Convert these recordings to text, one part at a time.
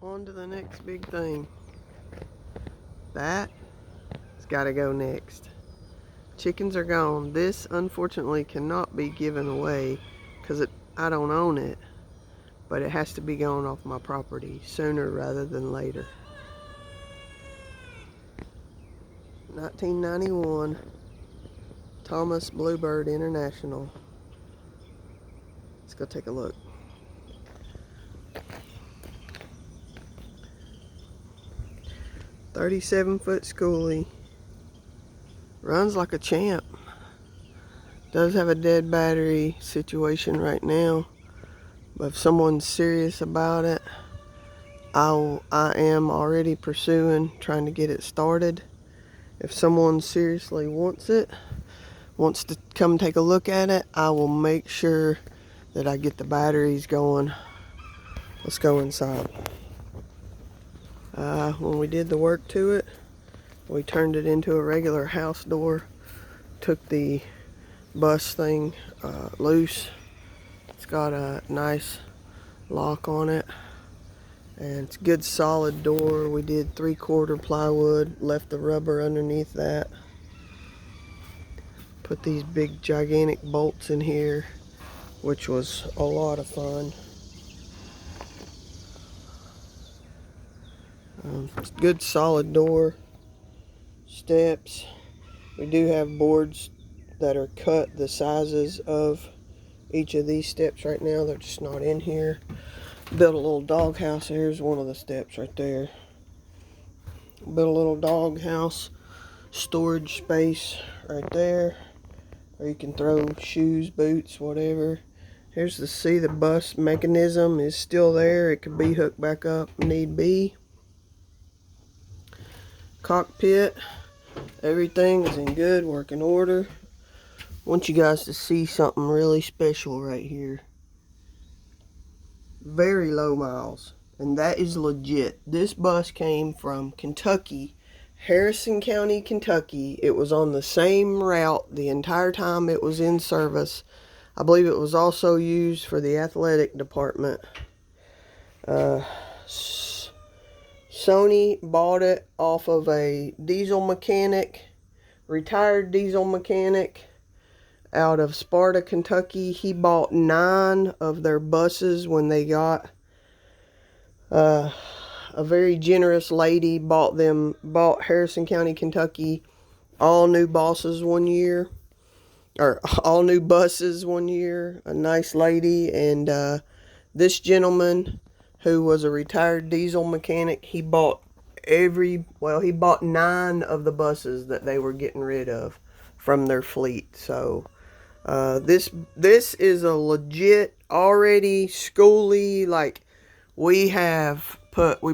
On to the next big thing. That's got to go next. Chickens are gone. This unfortunately cannot be given away because I don't own it, but it has to be gone off my property sooner rather than later. 1991 Thomas Bluebird International. Let's go take a look. "37-foot Skoolie. Runs like a champ. Does have a dead battery situation right now, but if someone's serious about it, I am already pursuing trying to get it started. If someone seriously wants to come take a look at it, I will make sure that I get the batteries going. Let's go inside. When we did the work to it, we turned it into a regular house door, took the bus thing loose. It's got a nice lock on it, and it's a good solid door. We did 3/4 plywood, left the rubber underneath that. Put these big gigantic bolts in here, which was a lot of fun. It's a good solid door. Steps. We do have boards that are cut the sizes of each of these steps right now. They're just not in here. Built a little dog house. Here's one of the steps right there. Built a little dog house storage space right there, or you can throw shoes, boots, whatever. Here's the bus mechanism is still there. It could be hooked back up if need be. Cockpit, everything is in good working order. I want you guys to see something really special right here. Very low miles, and that is legit. This bus came from Kentucky, Harrison County, Kentucky. It was on the same route the entire time it was in service. I believe it was also used for the athletic department. Sony bought it off of a diesel mechanic, retired diesel mechanic out of Sparta, Kentucky. He bought 9 of their buses when they got a very generous lady bought Harrison County, Kentucky all new buses one year. A nice lady, and this gentleman, who was a retired diesel mechanic, he bought 9 of the buses that they were getting rid of from their fleet. So this is a legit already Skoolie. Like, we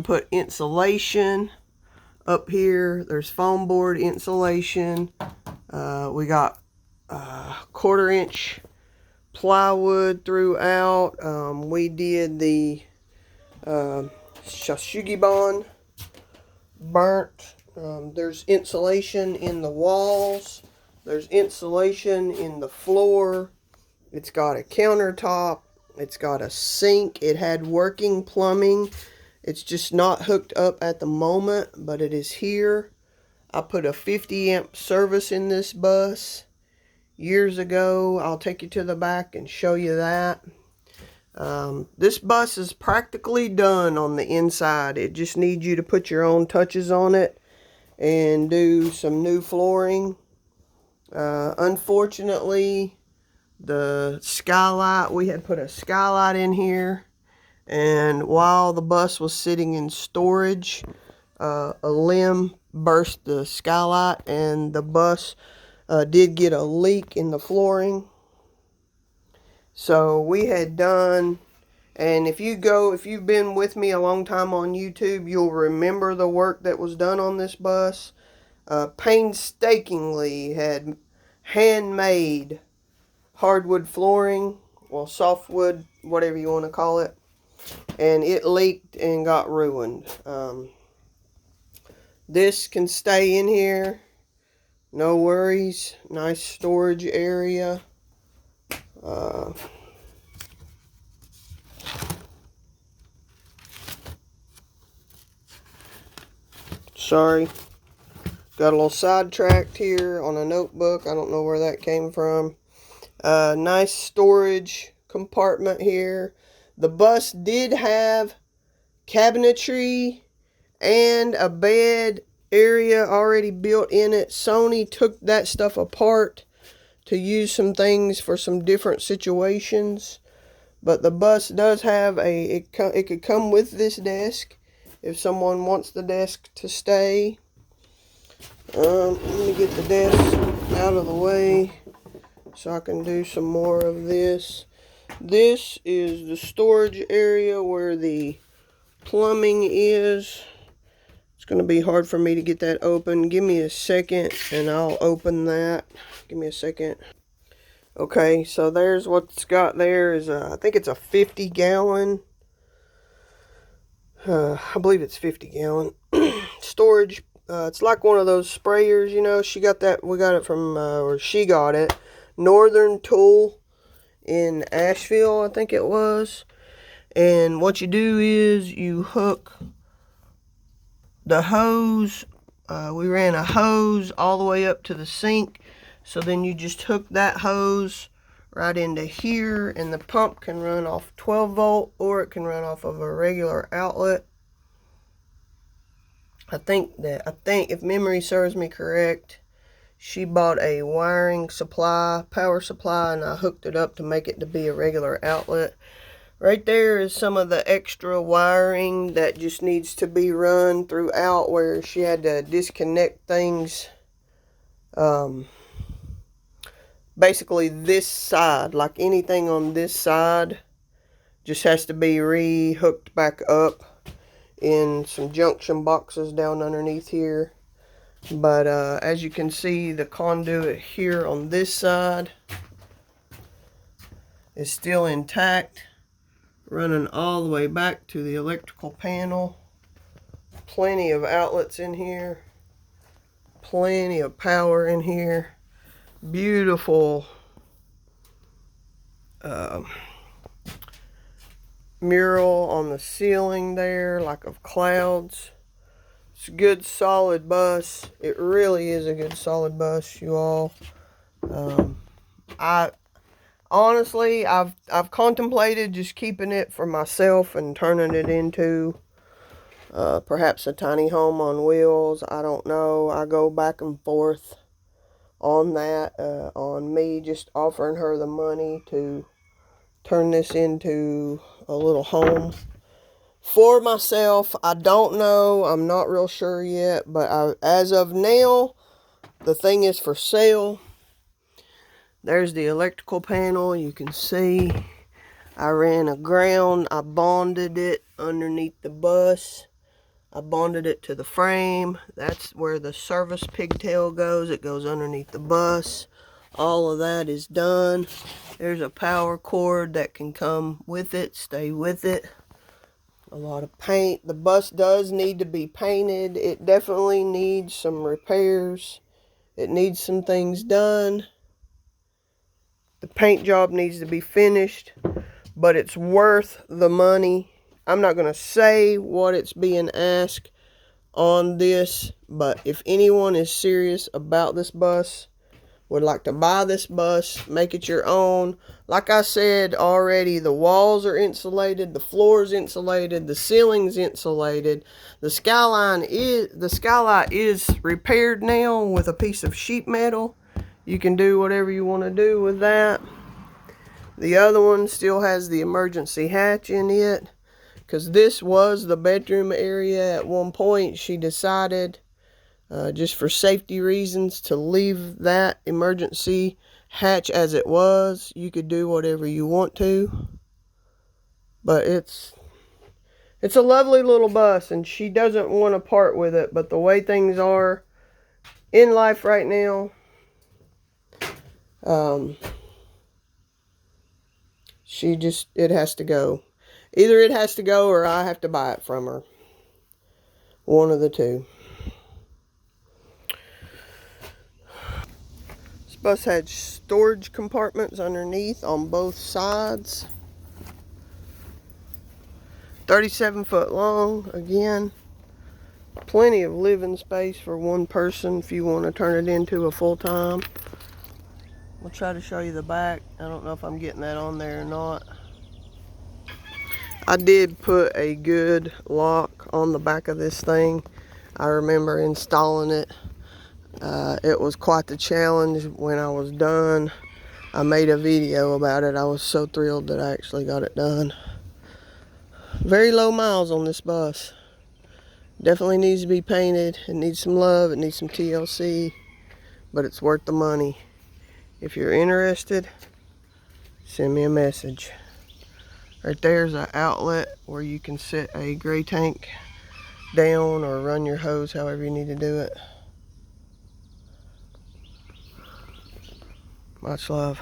put insulation up here. There's foam board insulation. We got 1/4-inch plywood throughout. We did the Shashugibon burnt. There's insulation in the walls. There's insulation in the floor. It's got a countertop. It's got a sink. It had working plumbing. It's just not hooked up at the moment, but it is here. I put a 50-amp service in this bus years ago. I'll take you to the back and show you that. This bus is practically done on the inside. It just needs you to put your own touches on it and do some new flooring. Unfortunately, the skylight, we had put a skylight in here, and while the bus was sitting in storage, a limb burst the skylight, and the bus did get a leak in the flooring. So we had done, and if you've been with me a long time on YouTube, you'll remember the work that was done on this bus. Painstakingly had handmade hardwood flooring, well, softwood, whatever you want to call it, and it leaked and got ruined. This can stay in here, no worries. Nice storage area. Sorry. Got a little sidetracked here on a notebook. I don't know where that came from. Nice storage compartment here. The bus did have cabinetry and a bed area already built in it. Sony took that stuff apart to use some things for some different situations. But the bus does have it could come with this desk if someone wants the desk to stay. Let me get the desk out of the way so I can do some more of this. This is the storage area where the plumbing is. It's going to be hard for me to get that open. Give me a second and I'll open that. Give me a second. Okay, so there's what's got there is I think it's a 50-gallon. I believe it's 50-gallon storage. It's like one of those sprayers, you know. She got that. We got it from, or she got it, Northern Tool in Asheville, I think it was. And what you do is you hook the hose. We ran a hose all the way up to the sink. So then you just hook that hose right into here, and the pump can run off 12 volt or it can run off of a regular outlet. I think if memory serves me correct, she bought a wiring supply, power supply, and I hooked it up to make it to be a regular outlet. Right there is some of the extra wiring that just needs to be run throughout, where she had to disconnect things. Basically this side, like anything on this side, just has to be re-hooked back up in some junction boxes down underneath here. But as you can see, the conduit here on this side is still intact, running all the way back to the electrical panel. Plenty of outlets in here, plenty of power in here. Beautiful mural on the ceiling there, like of clouds. It's a good solid bus. It really is a good solid bus, you all. I honestly, I've contemplated just keeping it for myself and turning it into perhaps a tiny home on wheels. I don't know. I go back and forth on that, on me just offering her the money to turn this into a little home for myself. I don't know. I'm not real sure yet, but as of now, the thing is for sale. There's the electrical panel. You can see I ran a ground. I bonded it underneath the bus. I bonded it to the frame. That's where the service pigtail goes. It goes underneath the bus. All of that is done. There's a power cord that can come with it, stay with it. A lot of paint. The bus does need to be painted. It definitely needs some repairs. It needs some things done. The paint job needs to be finished, but it's worth the money. I'm not going to say what it's being asked on this, but if anyone is serious about this bus, would like to buy this bus, make it your own. Like I said already, the walls are insulated, the floor is insulated, the ceiling's insulated. The skylight is repaired now with a piece of sheet metal. You can do whatever you want to do with that. The other one still has the emergency hatch in it, because this was the bedroom area at one point. She decided, just for safety reasons, to leave that emergency hatch as it was. You could do whatever you want to, but it's a lovely little bus, and she doesn't want to part with it. But the way things are in life right now, it has to go. Either it has to go or I have to buy it from her. One of the two. This bus had storage compartments underneath on both sides. 37 foot long, again. Plenty of living space for one person if you want to turn it into a full-time. We'll try to show you the back. I don't know if I'm getting that on there or not. I did put a good lock on the back of this thing. I remember installing it. It was quite the challenge when I was done. I made a video about it. I was so thrilled that I actually got it done. Very low miles on this bus. Definitely needs to be painted. It needs some love. It needs some TLC. But it's worth the money. If you're interested, send me a message. Right there's an outlet where you can set a gray tank down or run your hose however you need to do it. Much love.